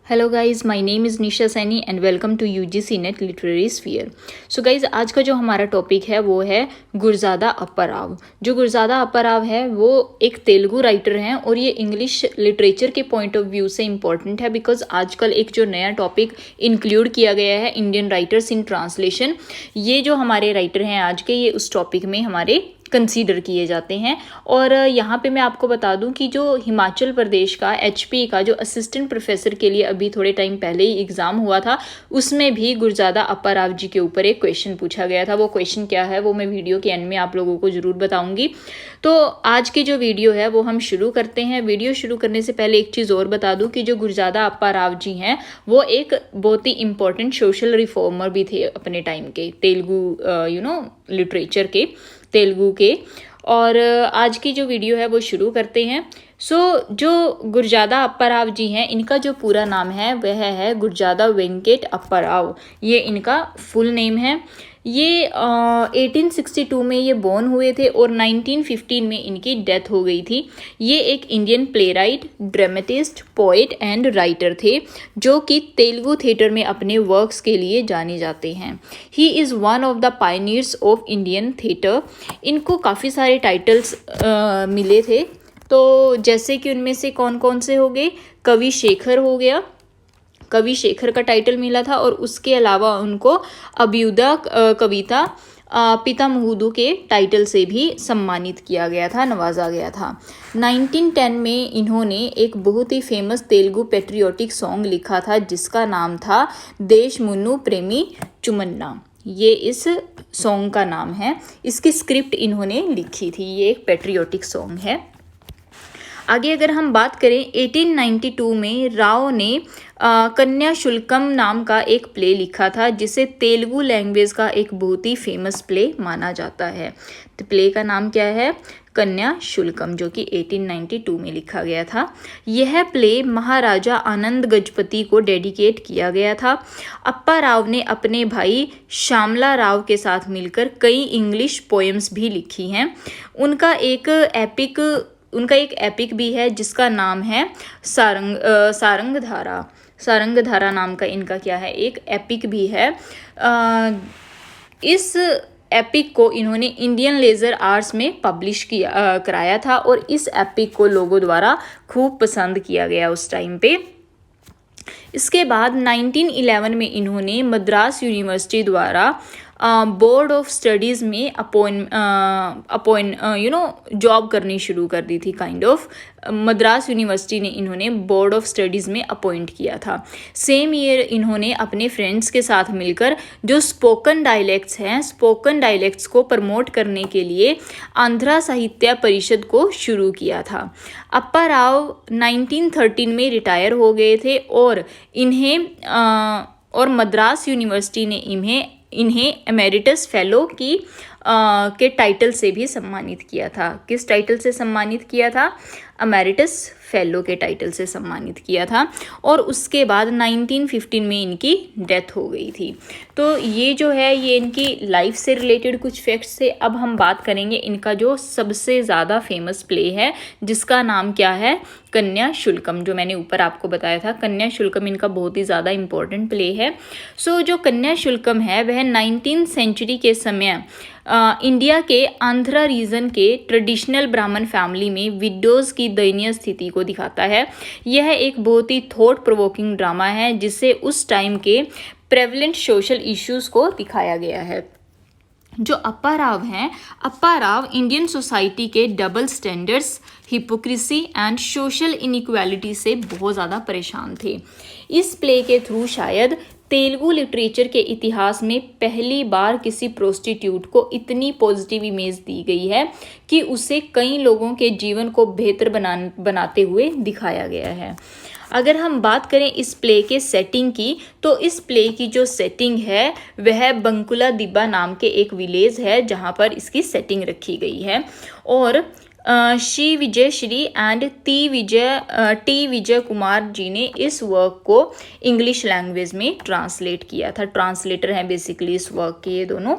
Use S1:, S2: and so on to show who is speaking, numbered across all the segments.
S1: Hello guys, my name is Nisha Saini and welcome to UGC NET literary sphere. So guys, आज का जो हमारा topic है वो है गुरज़ादा अप्पाराव। जो गुरज़ादा अप्पाराव है वो एक तेलुगु राइटर हैं और ये इंग्लिश लिटरेचर के पॉइंट ऑफ व्यू से इम्पॉर्टेंट है बिकॉज आजकल एक जो नया टॉपिक इंक्लूड किया गया है, इंडियन राइटर्स इन ट्रांसलेशन। ये जो हमारे राइटर हैं आज के, ये उस टॉपिक में हमारे कंसीडर किए जाते हैं। और यहाँ पे मैं आपको बता दूं कि जो हिमाचल प्रदेश का एचपी का जो असिस्टेंट प्रोफेसर के लिए अभी थोड़े टाइम पहले ही एग्ज़ाम हुआ था, उसमें भी गुरज़ादा अप्पाराव जी के ऊपर एक क्वेश्चन पूछा गया था। वो क्वेश्चन क्या है वो मैं वीडियो के एंड में आप लोगों को ज़रूर बताऊँगी। तो आज की जो वीडियो है वो हम शुरू करते हैं। वीडियो शुरू करने से पहले एक चीज़ और बता दूँ कि जो गुरज़ादा अप्पाराव जी हैं वो एक बहुत ही इम्पोर्टेंट सोशल रिफॉर्मर भी थे अपने टाइम के, तेलुगु लिटरेचर के, तेलुगु के। और आज की जो वीडियो है वो शुरू करते हैं। जो गुरज़ादा अप्पाराव जी हैं, इनका जो पूरा नाम है वह है गुरज़ादा वेंकट अप्पाराव। ये इनका फुल नेम है। ये 1862 में ये बॉर्न हुए थे और 1915 में इनकी डेथ हो गई थी। ये एक Indian playwright, dramatist, poet and writer थे जो कि तेलुगु थिएटर में अपने वर्क्स के लिए जाने जाते हैं। He is one of the pioneers of Indian theatre. इनको काफ़ी सारे टाइटल्स मिले थे, तो जैसे कि उनमें से कौन कौन से हो गए, कवि शेखर हो गया, कवि शेखर का टाइटल मिला था। और उसके अलावा उनको अभ्युदय कविता पितामहूदु के टाइटल से भी सम्मानित किया गया था, नवाजा गया था। 1910 में इन्होंने एक बहुत ही फेमस तेलुगु पेट्रियोटिक सॉन्ग लिखा था जिसका नाम था देश मुन्नु प्रेमी चुमन्ना। ये इस सॉन्ग का नाम है। इसकी स्क्रिप्ट इन्होंने लिखी थी। ये एक पेट्रियोटिक सॉन्ग है। आगे अगर हम बात करें, 1892 में राव ने कन्या शुल्कम नाम का एक प्ले लिखा था जिसे तेलुगु लैंग्वेज का एक बहुत ही फेमस प्ले माना जाता है। तो प्ले का नाम क्या है? कन्या शुल्कम, जो कि 1892 में लिखा गया था। यह प्ले महाराजा आनंद गजपति को डेडिकेट किया गया था। अप्पाराव ने अपने भाई श्यामला राव के साथ मिलकर कई इंग्लिश पोएम्स भी लिखी हैं। उनका एक एपिक भी है जिसका नाम है सारंगधारा। सारंगधारा नाम का इनका क्या है, एक एपिक भी है। इस एपिक को इन्होंने इंडियन लेजर आर्ट्स में पब्लिश कराया था और इस एपिक को लोगों द्वारा खूब पसंद किया गया उस टाइम पे। इसके बाद 1911 में इन्होंने मद्रास यूनिवर्सिटी द्वारा बोर्ड ऑफ स्टडीज़ में जॉब करनी शुरू कर दी थी। मद्रास यूनिवर्सिटी ने इन्होंने बोर्ड ऑफ स्टडीज़ में अपॉइंट किया था। सेम ईयर इन्होंने अपने फ्रेंड्स के साथ मिलकर जो स्पोकन डायलेक्ट्स हैं, स्पोकन डायलेक्ट्स को प्रमोट करने के लिए आंध्रा साहित्य परिषद को शुरू किया था। अप्पाराव 1913 में रिटायर हो गए थे और मद्रास यूनिवर्सिटी ने इन्हें एमेरिटस फेलो के टाइटल से भी सम्मानित किया था। किस टाइटल से सम्मानित किया था? एमेरिटस फेलो के टाइटल से सम्मानित किया था। और उसके बाद 1915 में इनकी डेथ हो गई थी। तो ये जो है ये इनकी लाइफ से रिलेटेड कुछ फैक्ट्स से। अब हम बात करेंगे इनका जो सबसे ज़्यादा फेमस प्ले है जिसका नाम क्या है? कन्या शुल्कम, जो मैंने ऊपर आपको बताया था। कन्या शुल्कम इनका बहुत ही ज़्यादा इम्पोर्टेंट प्ले है। जो कन्या शुल्कम है वह 19th सेंचुरी के समय इंडिया के आंध्रा रीजन के ट्रेडिशनल ब्राह्मण फैमिली में विडोज़ की दयनीय स्थिति को दिखाता है। यह एक बहुत ही थॉट प्रोवोकिंग ड्रामा है जिससे उस टाइम के प्रेवलेंट सोशल इश्यूज़ को दिखाया गया है। जो अप्पाराव हैं, अप्पाराव इंडियन सोसाइटी के double standards, hypocrisy and social inequality से बहुत ज़्यादा परेशान थे। इस प्ले के थ्रू शायद तेलुगु लिटरेचर के इतिहास में पहली बार किसी प्रोस्टिट्यूट को इतनी पॉजिटिव इमेज दी गई है कि उसे कई लोगों के जीवन को बेहतर बनाते हुए दिखाया गया है। अगर हम बात करें इस प्ले के सेटिंग की, तो इस प्ले की जो सेटिंग है वह बंकुला दिब्बा नाम के एक विलेज है जहाँ पर इसकी सेटिंग रखी गई है। और श्री विजय श्री एंड टी विजय कुमार जी ने इस वर्क को इंग्लिश लैंग्वेज में ट्रांसलेट किया था। ट्रांसलेटर हैं बेसिकली इस वर्क के ये दोनों।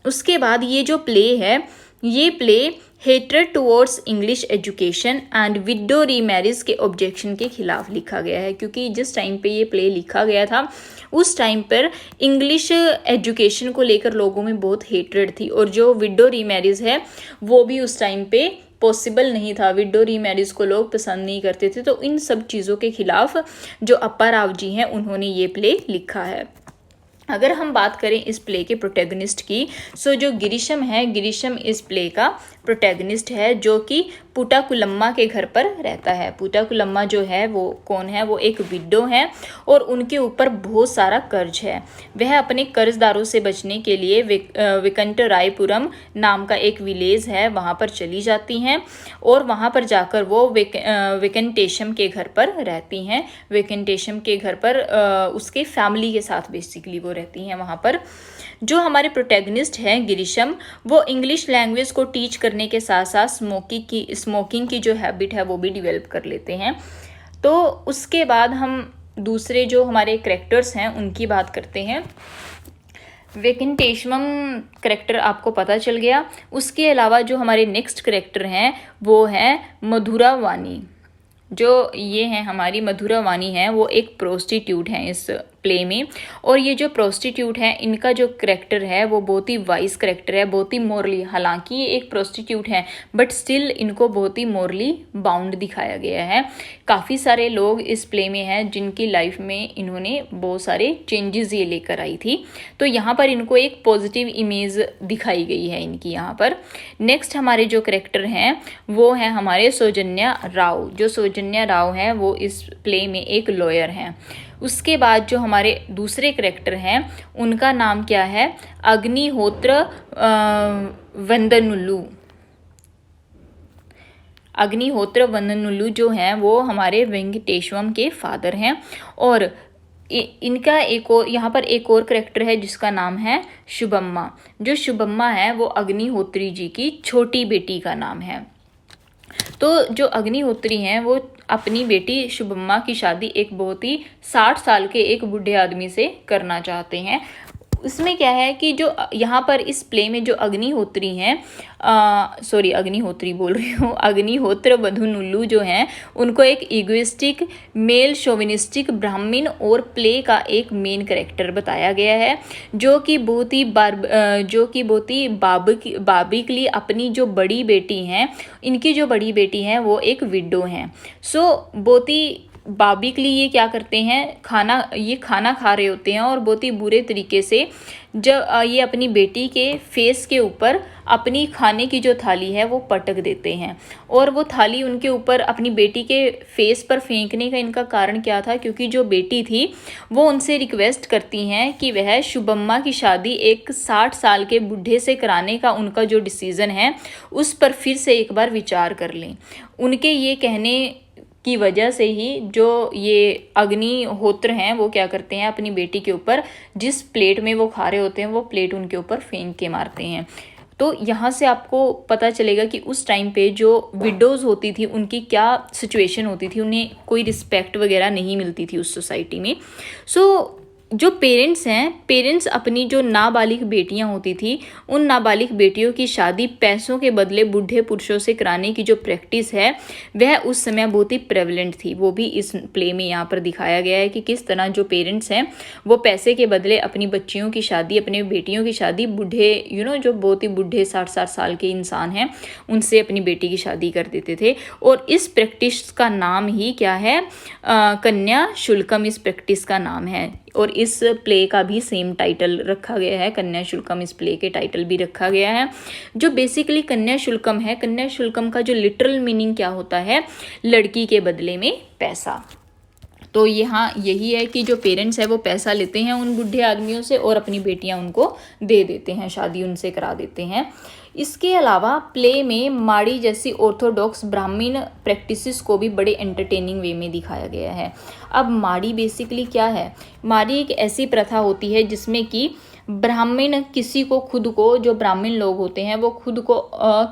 S1: उसके बाद ये जो प्ले है ये play hatred towards English education and window remarriage के ऑब्जेक्शन के खिलाफ लिखा गया है, क्योंकि जिस टाइम पे ये प्ले लिखा गया था उस टाइम पर इंग्लिश एजुकेशन को लेकर लोगों में बहुत हेट्रेड थी, और जो विडो रीमैरिज है वो भी उस टाइम पे पॉसिबल नहीं था। विडो रीमैरिज को लोग पसंद नहीं करते थे। तो इन सब चीज़ों के खिलाफ जो अप्पा राव जी हैं उन्होंने ये प्ले लिखा है। अगर हम बात करें इस प्ले के प्रोटैगनिस्ट की, सो जो गिरीशम है, गिरीशम इस प्ले का प्रोटैगनिस्ट है, जो कि पुटाकुलम्मा के घर पर रहता है। पुटाकुलम्मा जो है वो कौन है? वो एक विडो है और उनके ऊपर बहुत सारा कर्ज है। वह अपने कर्जदारों से बचने के लिए विकंटरायपुरम नाम का एक विलेज है वहाँ पर चली जाती हैं, और वहाँ पर जाकर वो वेंकटेशम के घर पर रहती हैं। वेंकटेशम के घर पर उसके फैमिली के साथ बेसिकली वो रहती हैं वहाँ पर। जो हमारे प्रोटैगनिस्ट हैं गिरीशम, वो इंग्लिश लैंग्वेज को टीच करने के साथ साथ स्मोकिंग की जो हैबिट है वो भी डिवेल्प कर लेते हैं। तो उसके बाद हम दूसरे जो हमारे कैरेक्टर्स हैं उनकी बात करते हैं। वेंकटेशम करेक्टर आपको पता चल गया। उसके अलावा जो हमारे नेक्स्ट करेक्टर हैं वो है मधुरा वानी। जो ये हैं हमारी मधुरा वानी है, वो एक प्रोस्टिट्यूट हैं इस प्ले में, और ये जो प्रोस्टिट्यूट है इनका जो करेक्टर है वो बहुत ही वाइज करेक्टर है, बहुत ही मोरली। हालांकि ये एक प्रोस्टिट्यूट है बट स्टिल इनको बहुत ही मोरली बाउंड दिखाया गया है। काफ़ी सारे लोग इस प्ले में हैं जिनकी लाइफ में इन्होंने बहुत सारे चेंजेस ये लेकर आई थी, तो यहाँ पर इनको एक पॉजिटिव इमेज दिखाई गई है इनकी यहाँ पर। नेक्स्ट हमारे जो करेक्टर हैं वो हैं हमारे सौजन्या राव। जो सौजन्या राव हैं वो इस प्ले में एक लॉयर हैं। उसके बाद जो हमारे दूसरे करेक्टर हैं उनका नाम क्या है? अग्निहोत्र वंदनुल्लू। अग्निहोत्र वंदनुल्लू जो हैं वो हमारे वेंकटेश्वम के फादर हैं, और इनका एक और यहाँ पर एक और करेक्टर है जिसका नाम है शुभम्मा। जो शुभम्मा है वो अग्निहोत्री जी की छोटी बेटी का नाम है। तो जो अग्निहोत्री हैं वो अपनी बेटी शुभम्मा की शादी एक बहुत ही 60 साल के एक बूढ़े आदमी से करना चाहते हैं। इसमें क्या है कि जो यहाँ पर इस प्ले में जो अग्निहोत्री हैं, अग्निहोत्री बोल रही हूँ, अग्निहोत्र वधुनुल्लू जो हैं उनको एक इगोइस्टिक मेल शोविनिस्टिक ब्राह्मण और प्ले का एक मेन कैरेक्टर बताया गया है, जो कि बहुत ही बाबिकली अपनी जो बड़ी बेटी हैं, इनकी जो बड़ी बेटी हैं वो एक विडो हैं। सो बहुत ही बाबिकली ये क्या करते हैं, खाना खा रहे होते हैं, और बहुत ही बुरे तरीके से जब ये अपनी बेटी के फेस के ऊपर अपनी खाने की जो थाली है वो पटक देते हैं, और वो थाली उनके ऊपर अपनी बेटी के फेस पर फेंकने का इनका कारण क्या था? क्योंकि जो बेटी थी वो उनसे रिक्वेस्ट करती हैं कि वह शुभम्मा की शादी एक 60 साल के बूढ़े से कराने का उनका जो डिसीज़न है उस पर फिर से एक बार विचार कर लें। उनके ये कहने की वजह से ही जो ये अग्निहोत्र हैं वो क्या करते हैं, अपनी बेटी के ऊपर जिस प्लेट में वो खा रहे होते हैं वो प्लेट उनके ऊपर फेंक के मारते हैं। तो यहाँ से आपको पता चलेगा कि उस टाइम पे जो विडोज़ होती थी उनकी क्या सिचुएशन होती थी, उन्हें कोई रिस्पेक्ट वगैरह नहीं मिलती थी उस सोसाइटी में। सो जो पेरेंट्स अपनी जो नाबालिग बेटियां होती थी उन नाबालिग बेटियों की शादी पैसों के बदले बूढ़े पुरुषों से कराने की जो प्रैक्टिस है वह उस समय बहुत ही प्रेवलेंट थी। वो भी इस प्ले में यहाँ पर दिखाया गया है कि किस तरह जो पेरेंट्स हैं वो पैसे के बदले अपनी बच्चियों की शादी, अपने बेटियों की शादी बूढ़े जो बहुत ही बूढ़े 60 साल के इंसान हैं उनसे अपनी बेटी की शादी कर देते थे। और इस प्रैक्टिस का नाम ही क्या है? कन्या शुल्कम इस प्रैक्टिस का नाम है, और इस प्ले का भी सेम टाइटल रखा गया है। कन्या शुल्कम इस प्ले के टाइटल भी रखा गया है। जो बेसिकली कन्या शुल्कम है, कन्या शुल्कम का जो लिटरल मीनिंग क्या होता है? लड़की के बदले में पैसा। तो यहाँ यही है कि जो पेरेंट्स है वो पैसा लेते हैं उन बूढ़े आदमियों से और अपनी बेटियां उनको दे देते हैं, शादी उनसे करा देते हैं। इसके अलावा प्ले में माड़ी जैसी ऑर्थोडॉक्स ब्राह्मण प्रैक्टिसेस को भी बड़े एंटरटेनिंग वे में दिखाया गया है। अब माड़ी बेसिकली क्या है? माड़ी एक ऐसी प्रथा होती है जिसमें कि ब्राह्मण किसी को खुद को, जो ब्राह्मण लोग होते हैं वो खुद को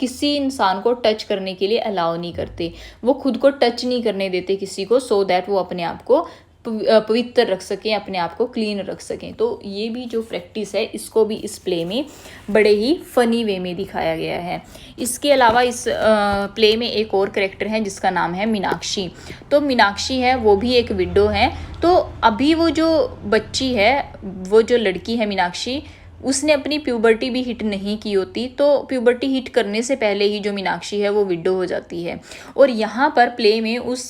S1: किसी इंसान को टच करने के लिए अलाउ नहीं करते, वो खुद को टच नहीं करने देते किसी को, सो दैट वो अपने आप को पवित्र रख सकें, अपने आप को क्लीन रख सकें। तो ये भी जो प्रैक्टिस है इसको भी इस प्ले में बड़े ही फ़नी वे में दिखाया गया है। इसके अलावा इस प्ले में एक और कैरेक्टर है जिसका नाम है मीनाक्षी। तो मीनाक्षी है वो भी एक विडो है। तो अभी वो जो बच्ची है, वो जो लड़की है मीनाक्षी, उसने अपनी प्यूबर्टी भी हिट नहीं की होती। तो प्यूबर्टी हिट करने से पहले ही जो मीनाक्षी है वो विडो हो जाती है। और यहाँ पर प्ले में उस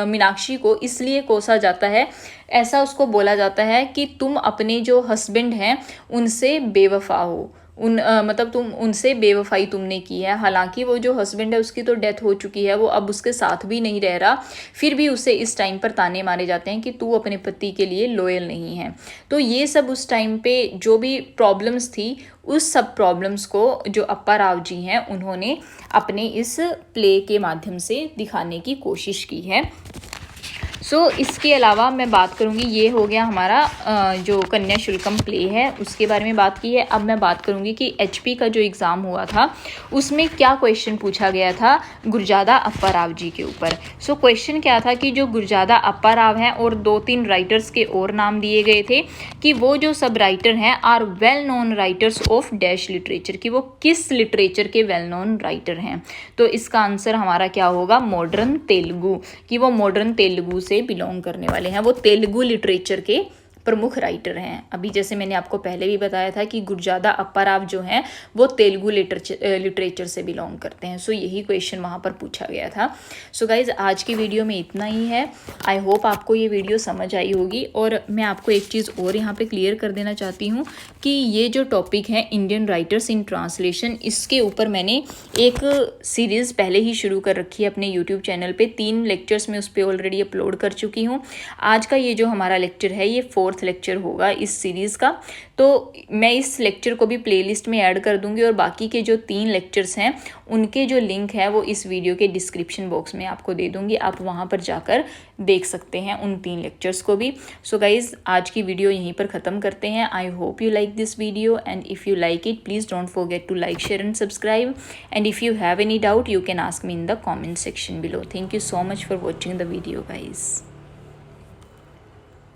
S1: मीनाक्षी को इसलिए कोसा जाता है, ऐसा उसको बोला जाता है कि तुम अपने जो हस्बैंड हैं उनसे बेवफा हो, मतलब तुम उनसे बेवफाई तुमने की है। हालांकि वो जो हस्बैंड है उसकी तो डेथ हो चुकी है, वो अब उसके साथ भी नहीं रह रहा, फिर भी उसे इस टाइम पर ताने मारे जाते हैं कि तू अपने पति के लिए लॉयल नहीं है। तो ये सब उस टाइम पे जो भी प्रॉब्लम्स थी, उस सब प्रॉब्लम्स को जो अप्पा राव जी हैं उन्होंने अपने इस प्ले के माध्यम से दिखाने की कोशिश की है। इसके अलावा मैं बात करूँगी, ये हो गया हमारा जो कन्या शुल्कम प्ले है उसके बारे में बात की है। अब मैं बात करूँगी कि HP का जो एग्ज़ाम हुआ था उसमें क्या क्वेश्चन पूछा गया था गुरजादा अप्पा राव जी के ऊपर। क्वेश्चन क्या था कि जो गुरजादा अप्पा राव हैं और 2-3 राइटर्स के और नाम दिए गए थे कि वो जो सब राइटर हैं are well known writers of dash literature, कि वो किस लिटरेचर के वेल नोन राइटर हैं। तो इसका आंसर हमारा क्या होगा, मॉडर्न तेलुगु, कि वो मॉडर्न तेलुगु से बिलोंग करने वाले हैं, वो तेलुगु लिटरेचर के प्रमुख राइटर हैं। अभी जैसे मैंने आपको पहले भी बताया था कि गुरजादा अप्पा राव जो हैं वो तेलुगु लिटरेचर से बिलोंग करते हैं। यही क्वेश्चन वहाँ पर पूछा गया था। गाइज आज की वीडियो में इतना ही है। आई होप आपको ये वीडियो समझ आई होगी। और मैं आपको एक चीज़ और यहाँ पे क्लियर कर देना चाहती हूँ कि ये जो टॉपिक है इंडियन राइटर्स इन ट्रांसलेशन, इसके ऊपर मैंने एक सीरीज़ पहले ही शुरू कर रखी है अपने यूट्यूब चैनल पे। 3 लेक्चर्स में उस पर ऑलरेडी अपलोड कर चुकी हूँ। आज का ये जो हमारा लेक्चर है ये 4th लेक्चर होगा इस सीरीज़ का। तो मैं इस लेक्चर को भी प्लेलिस्ट में ऐड कर दूंगी और बाकी के जो 3 लेक्चर्स हैं उनके जो लिंक है वो इस वीडियो के डिस्क्रिप्शन बॉक्स में आपको दे दूंगी। आप वहां पर जाकर देख सकते हैं उन 3 लेक्चर्स को भी। गाइज आज की वीडियो यहीं पर ख़त्म करते हैं। I hope you like this video and if you like it please don't forget to like, share and subscribe. And if you have any doubt you can ask me in the comment section below. Thank you so much for watching the video guys.